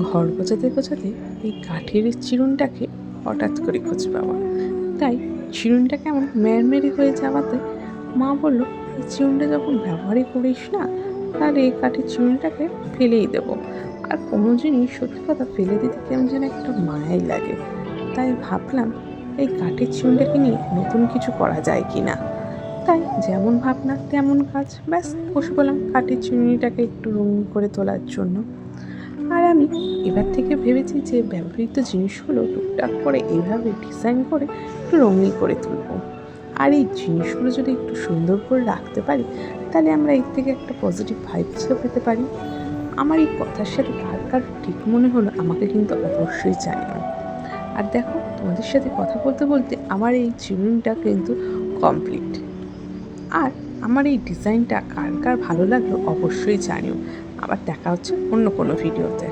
ঘর গোছাতে গোছাতে এই কাঠের চিরুনটাকে হঠাৎ করে খুঁজে পাওয়া। তাই চিরুনটা কেমন ম্যাড়মেড়ে হয়ে যাওয়াতে মা বলল, এই চিরুনটা যখন ব্যবহারই করিস না, তাহলে এই কাঠের চিরুনটাকে ফেলেই দেবো। আর কোনো জিনিস সত্যি কথা ফেলে দিতে কেমন যেন একটা মায়াই লাগে। তাই ভাবলাম এই কাঠের চিরুনটাকে নিয়ে নতুন কিছু করা যায় কি না। তাই যেমন ভাবনা তেমন কাজ, ব্যাস বসে পড়লাম কাঠের চিরুনিটাকে একটু রঙিন করে তোলার জন্য। আর আমি এবার থেকে ভেবেছি যে ব্যবহৃত জিনিসগুলো টুকটাক করে এইভাবে ডিজাইন করে একটু রঙিন করে তুলব। আর এই জিনিসগুলো যদি একটু সুন্দর করে রাখতে পারি, তাহলে আমরা এর থেকে একটা পজিটিভ ভাইবসও পেতে পারি। আমার এই কথার সাথে কার কার ঠিক মনে হলো আমাকে কিন্তু অবশ্যই জানিও। আর দেখো, তোমাদের সাথে কথা বলতে বলতে আমার এই চিরুনিটা কিন্তু কমপ্লিট। আর আমার এই ডিজাইনটা কার কার ভালো লাগলো অবশ্যই জানিও। আবার দেখা হচ্ছে অন্য কোনো ভিডিওতে।